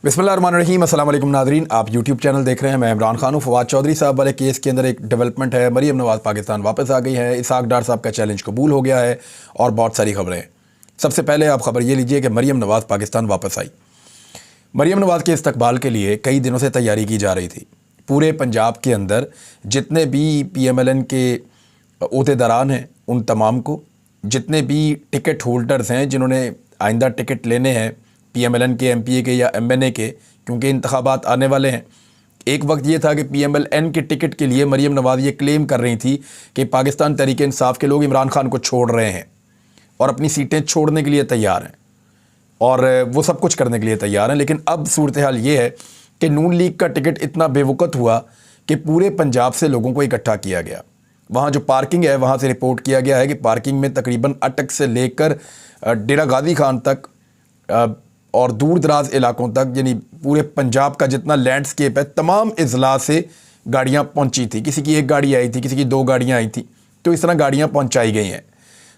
बिस्मिल्लाहिर्रहमानिर्रहीम। अस्सलाम वालेकुम नाज़रीन, आप यूट्यूब चैनल देख रहे हैं। मैं इमरान खान हूँ। फवाद चौधरी साहब वाले केस के अंदर एक डेवलपमेंट है। मरीम नवाज़ पाकिस्तान वापस आ गई है। इसहाक डार साहब का चैलेंज कबूल हो गया है और बहुत सारी खबरें। सबसे पहले आप खबर ये लीजिए कि मरीम नवाज़ पाकिस्तान वापस आई। मरीम नवाज़ के इस्तकबाल के लिए कई दिनों से तैयारी की जा रही थी। पूरे पंजाब के अंदर जितने भी PMLN के ओहदेदारान हैं उन तमाम को, जितने भी टिकट होल्डर्स हैं जिन्होंने आइंदा टिकट लेने हैं PMLN के, MPA के या MNA के, क्योंकि इंतखाबात आने वाले हैं। एक वक्त ये था कि PMLN के टिकट के लिए मरीम नवाज़ ये क्लेम कर रही थी कि पाकिस्तान तहरीक इंसाफ के लोग इमरान खान को छोड़ रहे हैं और अपनी सीटें छोड़ने के लिए तैयार हैं और वो सब कुछ करने के लिए तैयार हैं। लेकिन अब सूरत हाल ये है कि नून लीग का टिकट इतना बेवकूफ़ हुआ कि पूरे पंजाब से लोगों को इकट्ठा किया गया। वहाँ जो पार्किंग है वहाँ से रिपोर्ट किया गया है कि पार्किंग में तकरीबन अटक से लेकर डेरा गाजी खान तक और दूर दराज इलाकों तक, यानी पूरे पंजाब का जितना लैंडस्केप है, तमाम अजला से गाड़ियाँ पहुँची थी। किसी की एक गाड़ी आई थी, किसी की दो गाड़ियाँ आई थी, तो इस तरह गाड़ियाँ पहुँचाई गई हैं।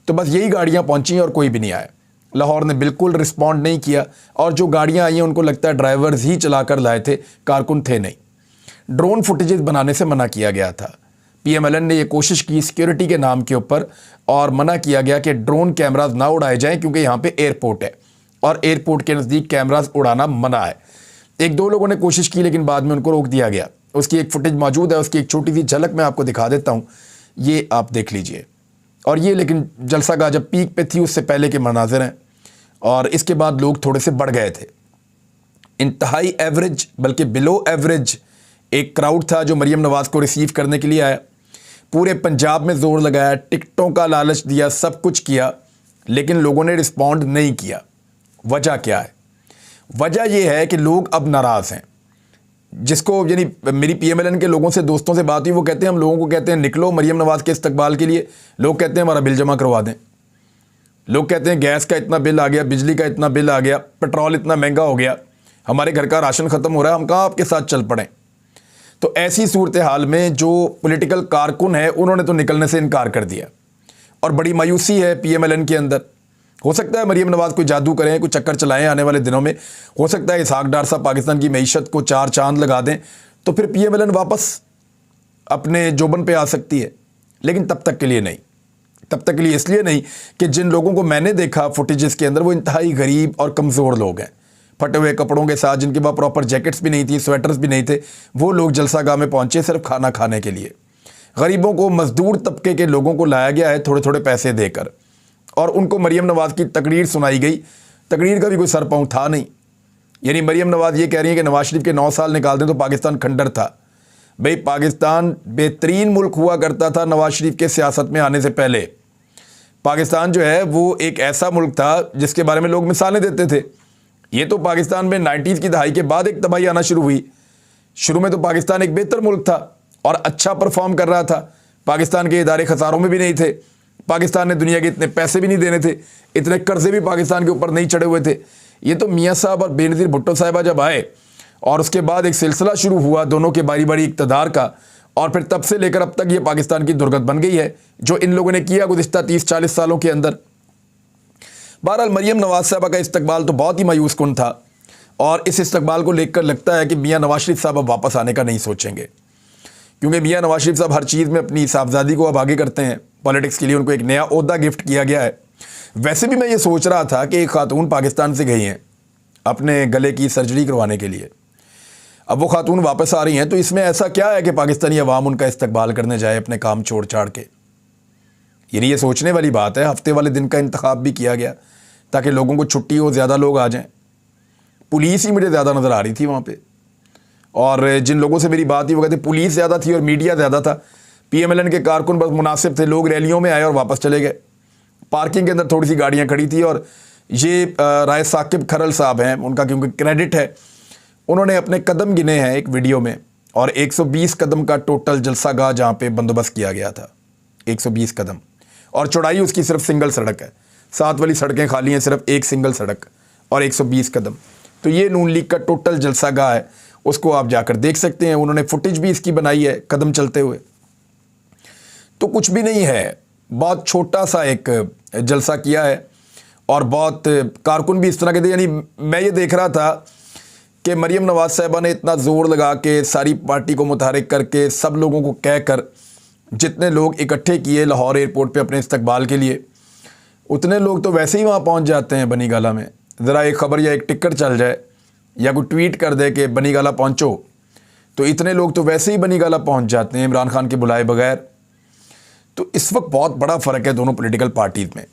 तो बस यही गाड़ियाँ पहुँची और कोई भी नहीं आया। लाहौर ने बिल्कुल रिस्पॉन्ड नहीं किया और जो गाड़ियाँ आई हैं उनको लगता है ड्राइवर्स ही चला कर लाए थे, कारकुन थे नहीं। ड्रोन फुटेजेस बनाने से मना किया गया था। PMLN ने ये कोशिश की सिक्योरिटी के नाम के ऊपर और मना किया गया कि ड्रोन कैमराज ना उड़ाए जाएं क्योंकि यहाँ पे एयरपोर्ट है और एयरपोर्ट के नज़दीक कैमराज उड़ाना मना है। एक दो लोगों ने कोशिश की लेकिन बाद में उनको रोक दिया गया। उसकी एक फुटेज मौजूद है, उसकी एक छोटी सी झलक मैं आपको दिखा देता हूँ, ये आप देख लीजिए। और ये लेकिन जलसा गाह जब पीक पे थी उससे पहले के मनाजिर हैं और इसके बाद लोग थोड़े से बढ़ गए थे। इंतहाई एवरेज बल्कि बिलो एवरेज एक क्राउड था जो मरीम नवाज़ को रिसीव करने के लिए आया। पूरे पंजाब में ज़ोर लगाया, टिकटों का लालच दिया, सब कुछ किया, लेकिन लोगों ने रिस्पॉन्ड नहीं किया। वजह क्या है? वजह यह है कि लोग अब नाराज़ हैं। जिसको यानी मेरी PMLN के लोगों से, दोस्तों से बात हुई, वो कहते हैं हम लोगों को कहते हैं निकलो मरीम नवाज़ के इस्तकबाल के लिए, लोग कहते हैं हमारा बिल जमा करवा दें। लोग कहते हैं गैस का इतना बिल आ गया, बिजली का इतना बिल आ गया, पेट्रोल इतना महंगा हो गया, हमारे घर का राशन ख़त्म हो रहा है, हम कहाँ आपके साथ चल पड़ें। तो ऐसी सूरत हाल में जो पॉलिटिकल कारकुन है उन्होंने तो निकलने से इनकार कर दिया और बड़ी मायूसी है PMLN के अंदर। हो सकता है मरीम नवाज़ कोई जादू करें, कोई चक्कर चलाएं आने वाले दिनों में। हो सकता है इसहाक डार साहब पाकिस्तान की मईशत को चार चांद लगा दें तो फिर PMLN वापस अपने जोबन पे आ सकती है, लेकिन तब तक के लिए नहीं। तब तक के लिए इसलिए नहीं कि जिन लोगों को मैंने देखा फुटेजेस के अंदर वो इंतहाई गरीब और कमज़ोर लोग हैं, फटे हुए कपड़ों के साथ, जिनके पास प्रॉपर जैकेट्स भी नहीं थी, स्वेटर्स भी नहीं थे। वो लोग जलसा गाह में पहुँचे सिर्फ खाना खाने के लिए। गरीबों को, मजदूर तबके के लोगों को लाया गया है थोड़े थोड़े पैसे देकर और उनको मरीम नवाज़ की तकरीर सुनाई गई। तकरीर का भी कोई सर पाँव था नहीं। यानी मरीम नवाज़ ये कह रही है कि नवाज शरीफ के 9 साल निकाल दें तो पाकिस्तान खंडर था। भाई पाकिस्तान बेहतरीन मुल्क हुआ करता था नवाज शरीफ के सियासत में आने से पहले। पाकिस्तान जो है वो एक ऐसा मुल्क था जिसके बारे में लोग मिसालें देते थे। ये तो पाकिस्तान में 90s की दहाई के बाद एक तबाही आना शुरू हुई। शुरू में तो पाकिस्तान एक बेहतर मुल्क था और अच्छा परफॉर्म कर रहा था। पाकिस्तान के इदारे खसारों में भी नहीं थे। पाकिस्तान ने दुनिया के इतने पैसे भी नहीं देने थे, इतने कर्जे भी पाकिस्तान के ऊपर नहीं चढ़े हुए थे। ये तो मियाँ साहब और बेनज़ीर भुट्टो साहिबा जब आए और उसके बाद एक सिलसिला शुरू हुआ दोनों के बारी बारी इक़्तिदार का, और फिर तब से लेकर अब तक ये पाकिस्तान की दुर्गत बन गई है जो इन लोगों ने किया गुज़िश्ता 30-40 सालों के अंदर। बहरहाल मरीम नवाज़ साहबा का इस्तकबाल तो बहुत ही मायूस कुन था और इस इस्तकबाल को लेकर लगता है कि मियाँ नवाज शरीफ साहब अब वापस आने का नहीं सोचेंगे, क्योंकि मियाँ नवाज शरीफ साहब हर चीज़ में अपनी साहबजादी को अब आगे करते हैं। पॉलिटिक्स के लिए उनको एक नया ओहदा गिफ्ट किया गया है। वैसे भी मैं ये सोच रहा था कि एक खातून पाकिस्तान से गई हैं अपने गले की सर्जरी करवाने के लिए, अब वो खातून वापस आ रही हैं, तो इसमें ऐसा क्या है कि पाकिस्तानी अवाम उनका इस्तकबाल करने जाए अपने काम छोड़ छाड़ के। यानी ये सोचने वाली बात है। हफ्ते वाले दिन का इंतखाब भी किया गया ताकि लोगों को छुट्टी हो, ज़्यादा लोग आ जाएं। पुलिस ही मुझे ज़्यादा नज़र आ रही थी वहाँ पे, और जिन लोगों से मेरी बात हुई वो कहते पुलिस ज़्यादा थी और मीडिया ज़्यादा था। PMLN के कारकुन बस मुनासिब थे, लोग रैलियों में आए और वापस चले गए। पार्किंग के अंदर थोड़ी सी गाड़ियाँ खड़ी थी और ये राय साकिब खरल साहब हैं, उनका क्योंकि क्रेडिट है, उन्होंने अपने कदम गिने हैं एक वीडियो में और 120 कदम का टोटल जलसा गाह जहाँ पे बंदोबस्त किया गया था। 120 कदम और चौड़ाई उसकी सिर्फ सिंगल सड़क है, 7 वाली सड़कें खाली हैं, सिर्फ एक सिंगल सड़क और 120 कदम। तो ये नून लीग का टोटल जलसा गाह है, उसको आप जाकर देख सकते हैं। उन्होंने फुटेज भी इसकी बनाई है कदम चलते हुए। तो कुछ भी नहीं है, बहुत छोटा सा एक जलसा किया है और बहुत कारकुन भी इस तरह के थे। यानी मैं ये देख रहा था کہ مریم نواز صاحبہ نے اتنا زور لگا کے ساری پارٹی کو متحرک کر کے سب لوگوں کو کہہ کر جتنے لوگ اکٹھے کیے لاہور ایئرپورٹ پہ اپنے استقبال کے لیے، اتنے لوگ تو ویسے ہی وہاں پہنچ جاتے ہیں بنی گالہ میں. ذرا ایک خبر یا ایک ٹکٹ چل جائے یا کوئی ٹویٹ کر دے کہ بنی گالہ پہنچو تو اتنے لوگ تو ویسے ہی بنی گالہ پہنچ جاتے ہیں عمران خان کے بلائے بغیر. تو اس وقت بہت بڑا فرق ہے دونوں پولیٹیکل پارٹیز میں.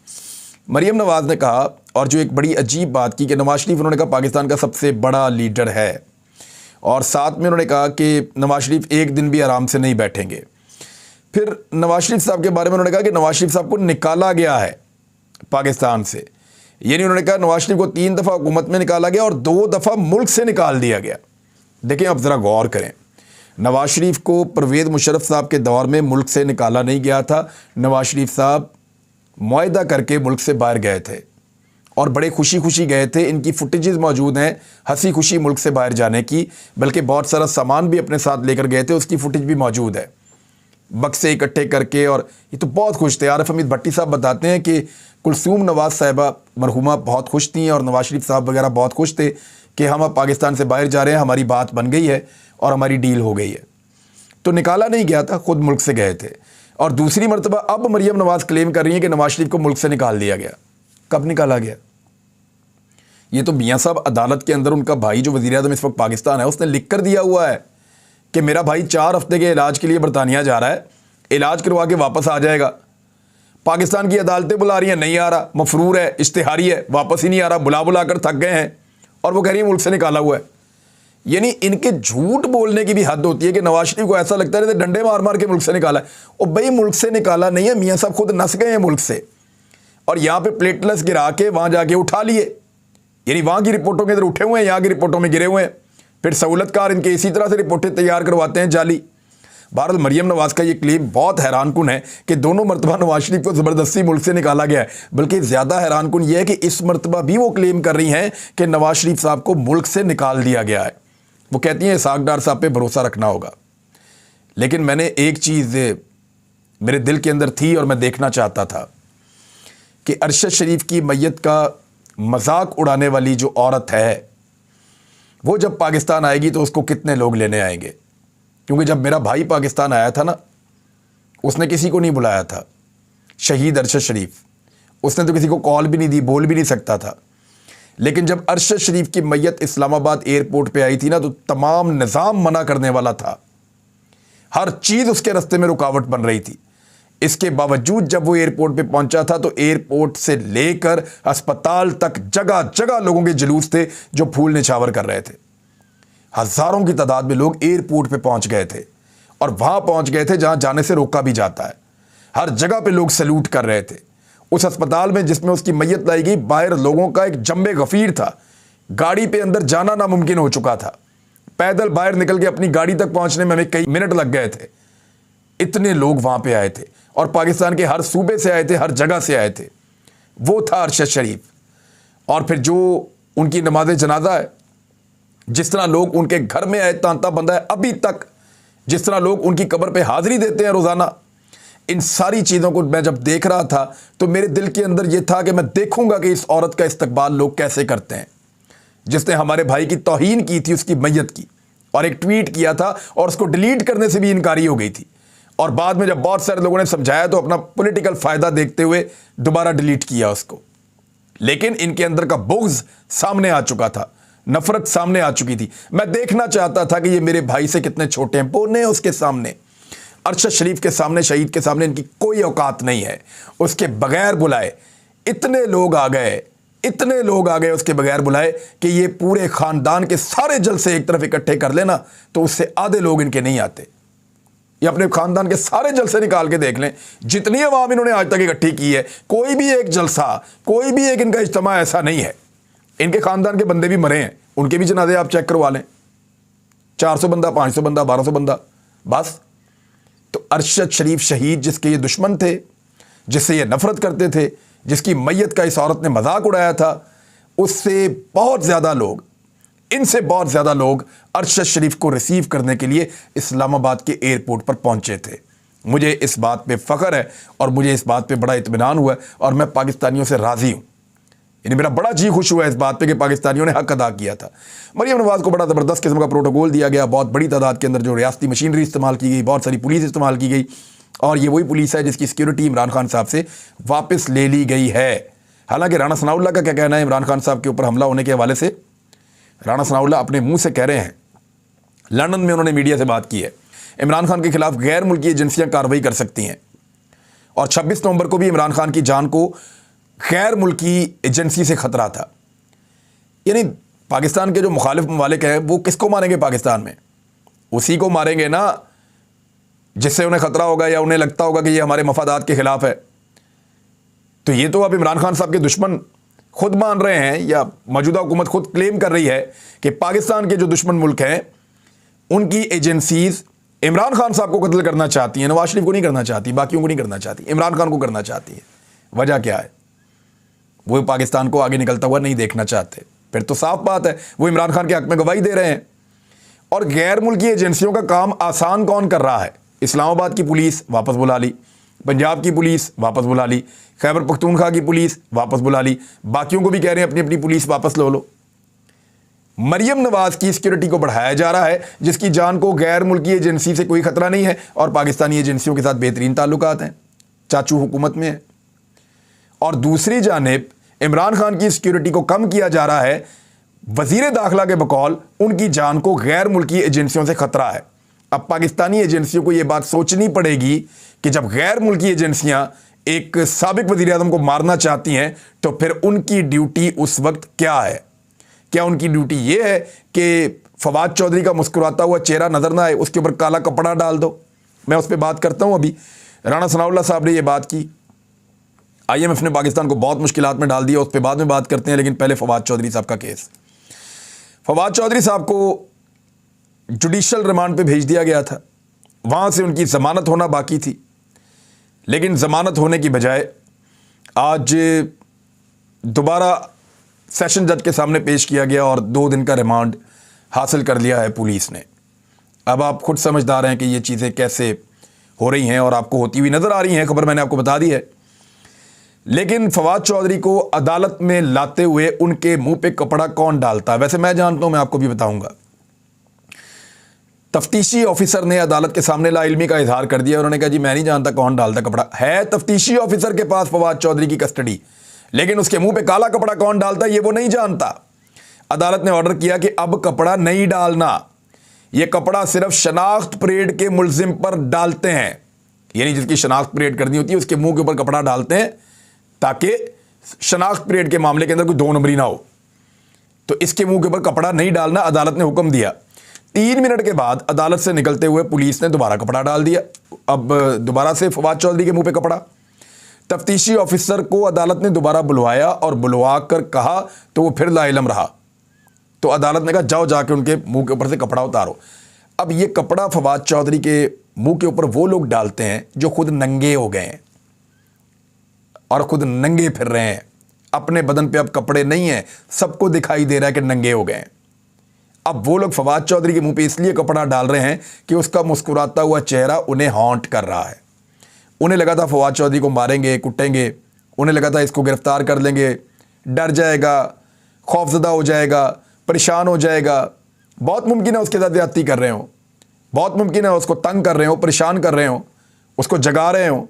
مریم نواز نے کہا، اور جو ایک بڑی عجیب بات کی، کہ نواز شریف انہوں نے کہا پاکستان کا سب سے بڑا لیڈر ہے، اور ساتھ میں انہوں نے کہا کہ نواز شریف ایک دن بھی آرام سے نہیں بیٹھیں گے. پھر نواز شریف صاحب کے بارے میں انہوں نے کہا کہ نواز شریف صاحب کو نکالا گیا ہے پاکستان سے. یعنی انہوں نے کہا نواز شریف کو 3 دفعہ حکومت میں نکالا گیا اور 2 دفعہ ملک سے نکال دیا گیا. دیکھیں اب ذرا غور کریں، نواز شریف کو پرویز مشرف صاحب کے دور میں ملک سے نکالا نہیں گیا تھا. نواز شریف صاحب معاہدہ کر کے ملک سے باہر گئے تھے اور بڑے خوشی خوشی گئے تھے. ان کی فوٹیجز موجود ہیں ہنسی خوشی ملک سے باہر جانے کی، بلکہ بہت سارا سامان بھی اپنے ساتھ لے کر گئے تھے، اس کی فوٹیج بھی موجود ہے، بکسے اکٹھے کر کے. اور یہ تو بہت خوش تھے. عارف حمید بھٹی صاحب بتاتے ہیں کہ کلثوم نواز صاحبہ مرحومہ بہت خوش تھیں اور نواز شریف صاحب وغیرہ بہت خوش تھے کہ ہم اب پاکستان سے باہر جا رہے ہیں، ہماری بات بن گئی ہے اور ہماری ڈیل ہو گئی ہے. تو نکالا نہیں گیا تھا، خود ملک سے گئے تھے. اور دوسری مرتبہ اب مریم نواز کلیم کر رہی ہیں کہ نواز شریف کو ملک سے نکال دیا گیا. کب نکالا گیا؟ یہ تو میاں صاحب عدالت کے اندر ان کا بھائی جو وزیر اعظم اس وقت پاکستان ہے، اس نے لکھ کر دیا ہوا ہے کہ میرا بھائی 4 ہفتے کے علاج کے لیے برطانیہ جا رہا ہے، علاج کروا کے واپس آ جائے گا. پاکستان کی عدالتیں بلا رہی ہیں، نہیں آ رہا، مفرور ہے، اشتہاری ہے، واپس ہی نہیں آ رہا، بلا بلا کر تھک گئے ہیں، اور وہ کہہ رہی ہیں ملک سے نکالا ہوا ہے. یعنی ان کے جھوٹ بولنے کی بھی حد ہوتی ہے کہ نواز شریف کو ایسا لگتا ہے جیسے ڈنڈے مار مار کے ملک سے نکالا ہے. اور بھائی ملک سے نکالا نہیں ہے، میاں صاحب خود نس گئے ہیں ملک سے، اور یہاں پہ پلیٹلس گرا کے وہاں جا کے اٹھا لیے. یعنی وہاں کی رپورٹوں کے اندر اٹھے ہوئے ہیں، یہاں کی رپورٹوں میں گرے ہوئے ہیں. پھر سہولت کار ان کے اسی طرح سے رپورٹیں تیار کرواتے ہیں جعلی. بہرحال مریم نواز کا یہ کلیم بہت حیران کن ہے کہ دونوں مرتبہ نواز شریف کو زبردستی ملک سے نکالا گیا ہے. بلکہ زیادہ حیران کن یہ ہے کہ اس مرتبہ بھی وہ کلیم کر رہی ہیں کہ نواز شریف صاحب کو ملک سے نکال دیا گیا ہے. وہ کہتی ہیں اسحاق ڈار صاحب پہ بھروسہ رکھنا ہوگا. لیکن میں نے ایک چیز میرے دل کے اندر تھی اور میں دیکھنا چاہتا تھا کہ ارشد شریف کی میت کا مذاق اڑانے والی جو عورت ہے وہ جب پاکستان آئے گی تو اس کو کتنے لوگ لینے آئیں گے. کیونکہ جب میرا بھائی پاکستان آیا تھا نا، اس نے کسی کو نہیں بلایا تھا. شہید ارشد شریف، اس نے تو کسی کو کال بھی نہیں دی، بول بھی نہیں سکتا تھا. لیکن جب ارشد شریف کی میت اسلام آباد ایئرپورٹ پہ آئی تھی نا، تو تمام نظام منع کرنے والا تھا، ہر چیز اس کے راستے میں رکاوٹ بن رہی تھی. اس کے باوجود جب وہ ایئرپورٹ پہ پہنچا تھا تو ایئرپورٹ سے لے کر اسپتال تک جگہ جگہ لوگوں کے جلوس تھے جو پھول نچھاور کر رہے تھے. ہزاروں کی تعداد میں لوگ ایئرپورٹ پہ پہنچ گئے تھے، اور وہاں پہنچ گئے تھے جہاں جانے سے روکا بھی جاتا ہے. ہر جگہ پہ لوگ سیلوٹ کر رہے تھے. اس اسپتال میں جس میں اس کی میت لائی گئی، باہر لوگوں کا ایک جنب غفیر تھا. گاڑی پہ اندر جانا ناممکن ہو چکا تھا. پیدل باہر نکل کے اپنی گاڑی تک پہنچنے میں ہمیں کئی منٹ لگ گئے تھے. اتنے لوگ وہاں پہ آئے تھے، اور پاکستان کے ہر صوبے سے آئے تھے، ہر جگہ سے آئے تھے. وہ تھا ارشد شریف. اور پھر جو ان کی نماز جنازہ ہے، جس طرح لوگ ان کے گھر میں آئے، تانتا بندہ ہے ابھی تک، جس طرح لوگ ان کی قبر پہ حاضری دیتے ہیں روزانہ، ان ساری چیزوں کو میں جب دیکھ رہا تھا تو میرے دل کے اندر یہ تھا کہ میں دیکھوں گا کہ اس عورت کا استقبال لوگ کیسے کرتے ہیں، جس نے ہمارے بھائی کی توہین کی تھی، اس کی میت کی، اور ایک ٹویٹ کیا تھا اور اس کو ڈیلیٹ کرنے سے بھی انکاری ہو گئی تھی. اور بعد میں جب بہت سارے لوگوں نے سمجھایا تو اپنا پولیٹیکل فائدہ دیکھتے ہوئے دوبارہ ڈیلیٹ کیا اس کو. لیکن ان کے اندر کا بغض سامنے آ چکا تھا، نفرت سامنے آ چکی تھی. میں دیکھنا چاہتا تھا کہ یہ میرے بھائی سے کتنے چھوٹے ہیں. بونے اس کے سامنے، ارشد شریف کے سامنے، شہید کے سامنے ان کی کوئی اوقات نہیں ہے. اس کے بغیر بلائے اتنے لوگ آ گئے، اتنے لوگ آ گئے اس کے بغیر بلائے کہ یہ پورے خاندان کے سارے جلسے ایک طرف اکٹھے کر لینا تو اس سے آدھے لوگ ان کے نہیں آتے. یہ اپنے خاندان کے سارے جلسے نکال کے دیکھ لیں، جتنی عوام انہوں نے آج تک اکٹھی کی ہے، کوئی بھی ایک جلسہ، کوئی بھی ایک ان کا اجتماع ایسا نہیں ہے. ان کے خاندان کے بندے بھی مرے ہیں، ان کے بھی جنازے آپ چیک کروا لیں. 400 بندہ، 500 بندہ، 1200 بندہ بس. تو ارشد شریف شہید، جس کے یہ دشمن تھے، جس سے یہ نفرت کرتے تھے، جس کی میت کا اس عورت نے مذاق اڑایا تھا، اس سے بہت زیادہ لوگ، ان سے بہت زیادہ لوگ ارشد شریف کو ریسیو کرنے کے لیے اسلام آباد کے ایئرپورٹ پر پہنچے تھے. مجھے اس بات پہ فخر ہے اور مجھے اس بات پہ بڑا اطمینان ہوا ہے، اور میں پاکستانیوں سے راضی ہوں. यानी मेरा बड़ा जी खुश हुआ इस बात पे कि पाकिस्तानियों ने हक अदा किया था। मरियम नवाज़ को बड़ा ज़बरदस्त किस्म का प्रोटोकॉल दिया गया, बहुत बड़ी तादाद के अंदर जो रियासती मशीनरी इस्तेमाल की गई, बहुत सारी पुलिस इस्तेमाल की गई, और ये वही पुलिस है जिसकी सिक्योरिटी इमरान खान साहब से वापस ले ली गई है। हालांकि राणा सनाउल्लाह का क्या कहना है इमरान खान साहब के ऊपर हमला होने के हवाले से? राणा सनाउल्लाह अपने मुंह से कह रहे हैं, लंदन में उन्होंने मीडिया से बात की है, इमरान खान के खिलाफ गैर मुल्की एजेंसियां कार्रवाई कर सकती हैं, और 26 नवंबर को भी इमरान खान की जान को गैर मुल्की एजेंसी से खतरा था। यानी पाकिस्तान के जो मुखालिफ ममालिक हैं वो किसको मारेंगे पाकिस्तान में? उसी को मारेंगे ना जिससे उन्हें खतरा होगा या उन्हें लगता होगा कि ये हमारे मफादात के खिलाफ है। तो ये तो अब इमरान खान साहब के दुश्मन खुद मान रहे हैं, या मौजूदा हुकूमत खुद क्लेम कर रही है कि पाकिस्तान के जो दुश्मन मुल्क हैं उनकी एजेंसीज इमरान खान साहब को कत्ल करना चाहती हैं, नवाज शरीफ को नहीं करना चाहती, बाकियों को नहीं करना चाहती, इमरान खान को करना चाहती है। वजह क्या है? वो पाकिस्तान को आगे निकलता हुआ नहीं देखना चाहते। फिर तो साफ बात है वो इमरान खान के हक में गवाही दे रहे हैं। और गैर मुल्की एजेंसियों का काम आसान कौन कर रहा है? इस्लामाबाद की पुलिस वापस बुला ली, पंजाब की पुलिस वापस बुला ली, खैबर पख्तूनख्वा की पुलिस वापस बुला ली, बाकियों को भी कह रहे हैं अपनी अपनी पुलिस वापस लो। मरियम नवाज की सिक्योरिटी को बढ़ाया जा रहा है जिसकी जान को गैर मुल्की एजेंसी से कोई खतरा नहीं है, और पाकिस्तानी एजेंसियों के साथ बेहतरीन ताल्लुकात हैं, चाचू हुकूमत में है। और दूसरी जानिब इमरान खान की सिक्योरिटी को कम किया जा रहा है, वजीर दाखिला के बकौल उनकी जान को गैर मुल्की एजेंसियों से खतरा है। अब पाकिस्तानी एजेंसियों को यह बात सोचनी पड़ेगी कि जब गैर मुल्की एजेंसियां एक साबिक वजीर आज़म को मारना चाहती हैं तो फिर उनकी ड्यूटी उस वक्त क्या है? क्या उनकी ड्यूटी यह है कि फवाद चौधरी का मुस्कुराता हुआ चेहरा नजर ना आए, उसके ऊपर काला कपड़ा डाल दो? मैं उस पर बात करता हूं। अभी राणा सनाउल्लाह साहब ने यह बात की, IMF ने पाकिस्तान को बहुत मुश्किलात में डाल दिया, उस पर बाद में बात करते हैं। लेकिन पहले फवाद चौधरी साहब का केस। फवाद चौधरी साहब को जुडिशल रिमांड पे भेज दिया गया था, वहां से उनकी जमानत होना बाकी थी, लेकिन जमानत होने की बजाय आज दोबारा सेशन जज के सामने पेश किया गया और 2 दिन का रिमांड हासिल कर लिया है पुलिस ने। अब आप खुद समझदार हैं कि ये चीज़ें कैसे हो रही हैं, और आपको होती हुई नज़र आ रही हैं, खबर मैंने आपको बता दी है। लेकिन फवाद चौधरी को अदालत में लाते हुए उनके मुंह पे कपड़ा कौन डालता है? वैसे मैं जानता हूं, मैं आपको भी बताऊंगा। तफ्तीशी ऑफिसर ने अदालत के सामने लाइल्मी का इजहार कर दिया। उन्होंने कहा जी मैं नहीं जानता कौन डालता कपड़ा। है तफ्तीशी ऑफिसर के पास फवाद चौधरी की कस्टडी, लेकिन उसके मुंह पे काला कपड़ा कौन डालता है ये वो नहीं जानता। अदालत ने ऑर्डर किया कि अब कपड़ा नहीं डालना, ये कपड़ा सिर्फ शनाख्त परेड के मुलजिम पर डालते हैं, यानी जिसकी शनाख्त परेड करनी होती है उसके मुंह के ऊपर कपड़ा डालते हैं ताकि शनाख्त परेड के मामले के अंदर कोई 2 नंबरी ना हो। तो इसके मुंह के ऊपर कपड़ा नहीं डालना, अदालत ने हुक्म दिया। 3 मिनट के बाद अदालत से निकलते हुए पुलिस ने दोबारा कपड़ा डाल दिया। अब दोबारा से फवाद चौधरी के मुंह पे कपड़ा। तफ्तीशी ऑफिसर को अदालत ने दोबारा बुलवाया और बुलवा कर कहा तो वो फिर लाइलम रहा। तो अदालत ने कहा जाओ जाके उनके मुंह के ऊपर से कपड़ा उतारो। अब ये कपड़ा फवाद चौधरी के मुंह के ऊपर वो लोग डालते हैं जो खुद नंगे हो गए हैं और खुद नंगे फिर रहे हैं। अपने बदन पे अब कपड़े नहीं हैं, सबको दिखाई दे रहा है कि नंगे हो गए हैं। अब वो लोग फवाद चौधरी के मुंह पे इसलिए कपड़ा डाल रहे हैं कि उसका मुस्कुराता हुआ चेहरा उन्हें हॉन्ट कर रहा है। उन्हें लगा था फवाद चौधरी को मारेंगे, कुटेंगे, उन्हें लगा था इसको गिरफ्तार कर लेंगे, डर जाएगा, खौफजदा हो जाएगा, परेशान हो जाएगा। बहुत मुमकिन है उसके साथ ज्यादती कर रहे हो, बहुत मुमकिन है उसको तंग कर रहे हो, परेशान कर रहे हो, उसको जगा रहे हो,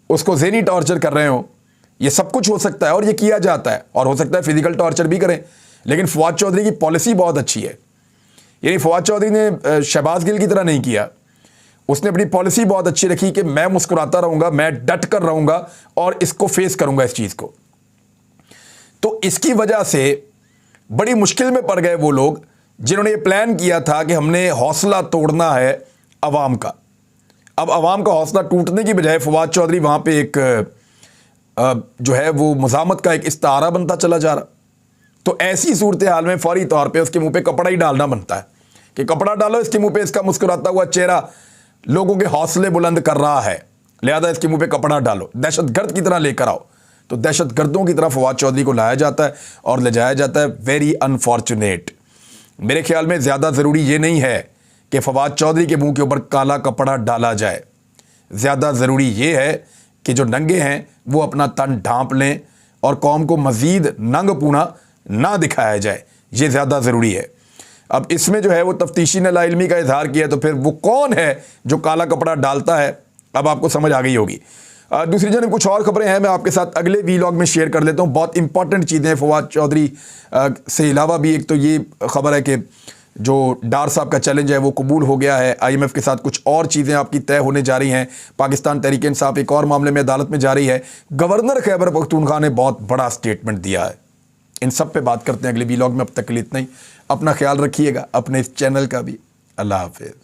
उसको ज़हनी टॉर्चर कर रहे हो। ये सब कुछ हो सकता है और ये किया जाता है, और हो सकता है फिजिकल टॉर्चर भी करें। लेकिन फवाद चौधरी की पॉलिसी बहुत अच्छी है। यानी फवाद चौधरी ने शहबाज गिल की तरह नहीं किया, उसने अपनी पॉलिसी बहुत अच्छी रखी कि मैं मुस्कुराता रहूंगा, मैं डट कर रहूंगा और इसको फेस करूंगा इस चीज़ को। तो इसकी वजह से बड़ी मुश्किल में पड़ गए वो लोग जिन्होंने ये प्लान किया था कि हमने हौसला तोड़ना है अवाम का। अब अवाम का हौसला टूटने की बजाय फवाद चौधरी वहाँ पे एक जो है वो मुज़ामत का एक इस्तारा बनता चला जा रहा। तो ऐसी सूरत हाल में फौरी तौर पे उसके मुंह पे कपड़ा ही डालना बनता है कि कपड़ा डालो इसके मुंह पे, इसका मुस्कुराता हुआ चेहरा लोगों के हौसले बुलंद कर रहा है, लिहाजा इसके मुंह पे कपड़ा डालो, दहशतगर्द की तरह लेकर आओ। तो दहशतगर्दों की तरह फवाद चौधरी को लाया जाता है और ले जाया जाता है। Very unfortunate. मेरे ख्याल में ज़्यादा ज़रूरी ये नहीं है कि फवाद चौधरी के मुंह के ऊपर काला कपड़ा डाला जाए, ज़्यादा ज़रूरी ये है कि जो नंगे हैं वो अपना तन ढांप लें اور قوم کو مزید ننگ پونا نہ دکھایا جائے، یہ زیادہ ضروری ہے۔ اب اس میں جو ہے وہ تفتیشی نے لا علمی کا اظہار کیا، تو پھر وہ کون ہے جو کالا کپڑا ڈالتا ہے، اب آپ کو سمجھ آ گئی ہوگی۔ دوسری جانب کچھ اور خبریں ہیں، میں آپ کے ساتھ اگلے ویلاگ میں شیئر کر لیتا ہوں، بہت امپورٹنٹ چیزیں ہیں فواد چودھری سے علاوہ بھی۔ ایک تو یہ خبر ہے کہ جو ڈار صاحب کا چیلنج ہے وہ قبول ہو گیا ہے، آئی ایم ایف کے ساتھ کچھ اور چیزیں آپ کی طے ہونے جا رہی ہیں، پاکستان تحریک انصاف ایک اور معاملے میں عدالت میں جا رہی ہے، گورنر خیبر پختونخوا نے بہت بڑا سٹیٹمنٹ دیا ہے۔ ان سب پہ بات کرتے ہیں اگلے ویلاگ میں، اب تک کے لیے اتنا ہی۔ اپنا خیال رکھیے گا، اپنے اس چینل کا بھی۔ اللہ حافظ۔